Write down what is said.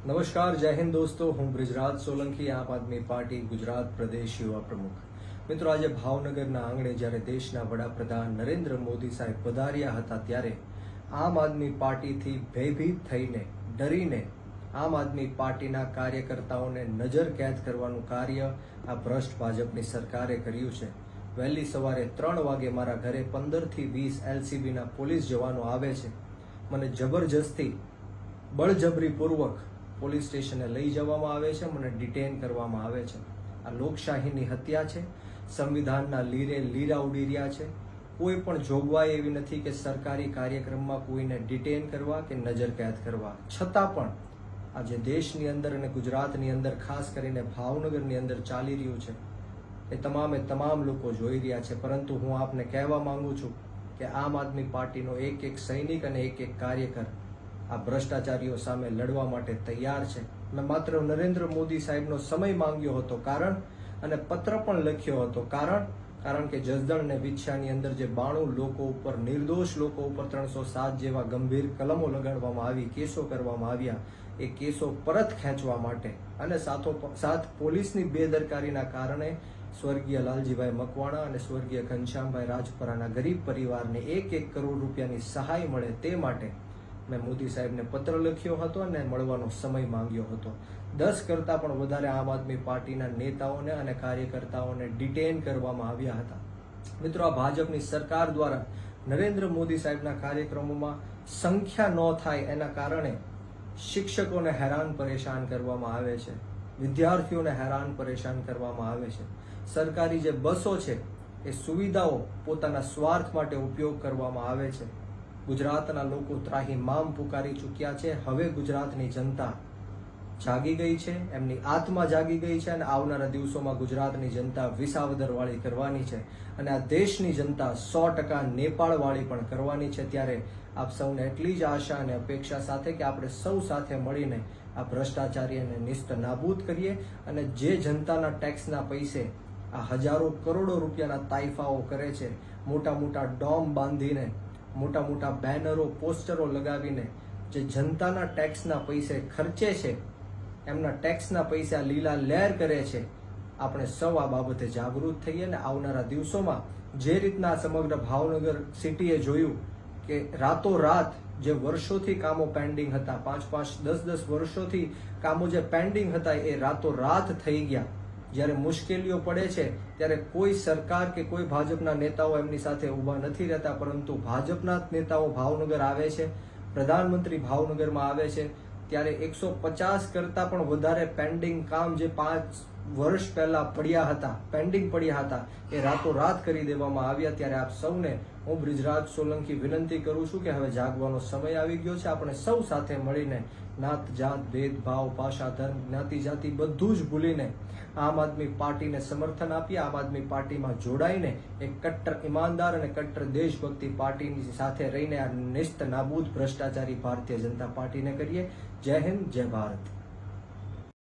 નમસ્કાર, જય હિન્દ દોસ્તો. હું બ્રિજરાજ સોલંકી, આમ આદમી પાર્ટી ગુજરાત પ્રદેશ યુવા પ્રમુખ. મિત્રો, આજે ભાવનગરના આંગણે જ્યારે દેશના વડાપ્રધાન નરેન્દ્ર મોદી સાહેબ પધાર્યા હતા ત્યારે આમ આદમી પાર્ટીથી ભયભીત થઈને, ડરીને આમ આદમી પાર્ટીના કાર્યકર્તાઓને નજર કેદ કરવાનું કાર્ય આ ભ્રષ્ટ ભાજપની સરકારે કર્યું છે. વહેલી સવારે 3 વાગે મારા ઘરે 15 થી 20 LCBના પોલીસ જવાનો આવે છે. મને જબરજસ્તી બળજબરીપૂર્વક પોલીસ સ્ટેશને લઈ જવામાં આવે છે, મને ડિટેન કરવામાં આવે છે. આ લોકશાહીની હત્યા છે. સંવિધાનના લીરે લીરા ઉડી રહ્યા છે. કોઈ પણ જોગવાઈ એવી નથી કે સરકારી કાર્યક્રમમાં કોઈને ડિટેન કરવા કે નજર કેદ કરવા. છતાં પણ આજે દેશની અંદર અને ગુજરાતની અંદર, ખાસ કરીને ભાવનગરની અંદર ચાલી રહ્યું છે એ તમામ લોકો જોઈ રહ્યા છે. પરંતુ હું આપને કહેવા માંગુ છું કે આમ આદમી પાર્ટીનો એક સૈનિક અને એક કાર્યકર આ ભ્રષ્ટાચારીઓ સામે લડવા માટે તૈયાર છે. મેં માત્ર નરેન્દ્ર મોદી સાહેબનો સમય માંગ્યો હતો અને પત્ર પણ લખ્યો હતો કારણ કે જસદણ અને વિછિયાની અંદર જે 92 લોકો ઉપર, નિર્દોષ લોકો ઉપર 307 જેવા ગંભીર કલમો લગાડવામાં આવી, કેસો કરવામાં આવ્યા, એ કેસો પરત ખેંચવા માટે અને સાથોસાથ પોલીસની બેદરકારીના કારણે સ્વર્ગીય લાલજીભાઈ મકવાણા અને સ્વર્ગીય ઘનશ્યામભાઈ રાજપરાના ગરીબ પરિવારને 1 કરોડ રૂપિયાની સહાય મળે તે માટે મેં મોદી સાહેબને પત્ર લખ્યો હતો અને મળવાનો સમય માંગ્યો હતો. 10 કરતાં પણ વધારે આમ આદમી પાર્ટીના નેતાઓને અને કાર્યકર્તાઓને ડિટેન કરવામાં આવ્યા હતા. મિત્રો, આ ભાજપની સરકાર દ્વારા નરેન્દ્ર મોદી સાહેબના કાર્યક્રમોમાં સંખ્યા ન થાય એના કારણે શિક્ષકોને હેરાન પરેશાન કરવામાં આવે છે, વિદ્યાર્થીઓને હેરાન પરેશાન કરવામાં આવે છે. સરકારી જે બસો છે એ સુવિધાઓ પોતાના સ્વાર્થ માટે ઉપયોગ કરવામાં આવે છે. ગુજરાતના લોકો ત્રાહિમામ પુકારી ચૂક્યા છે. હવે ગુજરાતની જનતા જાગી ગઈ છે, એમની આત્મા જાગી ગઈ છે અને આવનારા દિવસોમાં ગુજરાતની જનતા વિસાવદરવાળી કરવાની છે અને આ દેશની જનતા 100% નેપાળવાળી પણ કરવાની છે. ત્યારે આપ સૌને એટલી જ આશા અને અપેક્ષા સાથે કે આપણે સૌ સાથે મળીને આ ભ્રષ્ટાચારીને નિસ્ત નાબૂદ કરીએ અને જે જનતાના ટેક્સના પૈસે આ હજારો કરોડો રૂપિયાના તાઇફાઓ કરે છે, મોટા ડોમ બાંધીને, મોટા બેનરો, પોસ્ટરો લગાવીને જે જનતાના ટેક્સના પૈસે ખર્ચે છે, એમના ટેક્સના પૈસા લીલા લહેર કરે છે, આપણે સૌ આ બાબતે જાગૃત થઈએ અને આવનારા દિવસોમાં જે રીતના સમગ્ર ભાવનગર સિટીએ જોયું કે રાતોરાત જે વર્ષોથી કામો પેન્ડિંગ હતા, 5-5, 10-10 વર્ષોથી કામો જે પેન્ડિંગ હતા એ રાતોરાત થઈ ગયા. જ્યારે મુશ્કેલીઓ પડે છે ત્યારે કોઈ સરકાર કે કોઈ ભાજપના નેતાઓ એમની સાથે ઊભા નથી રહેતા, પરંતુ ભાજપના નેતાઓ ભાવનગર આવે છે, પ્રધાનમંત્રી ભાવનગરમાં આવે છે ત્યારે 150 કરતાં પણ વધારે પેન્ડિંગ કામ જે 5 વર્ષ પહેલા પેન્ડિંગ પડ્યા હતા એ રાતોરાત કરી દેવામાં આવ્યા. ત્યારે આપ સૌને હું બ્રિજરાજ સોલંકી વિનંતી કરું છું કે હવે જાગવાનો સમય આવી ગયો છે. આપણે સૌ સાથે મળીને નાત જાત, ભેદભાવ, ભાષા, ધર્મ, જ્ઞાતિ, જાતિ બધું જ ભૂલીને આમ આદમી પાર્ટીને સમર્થન આપીએ. આમ આદમી પાર્ટીમાં જોડાઈને એક કટ્ટર ઈમાનદાર અને કટ્ટર દેશભક્તિ પાર્ટીની સાથે રહીને આ નિસ્ત નાબૂદ ભ્રષ્ટાચારી ભારતીય જનતા પાર્ટીને કરીએ. જય હિન્દ, જય ભારત.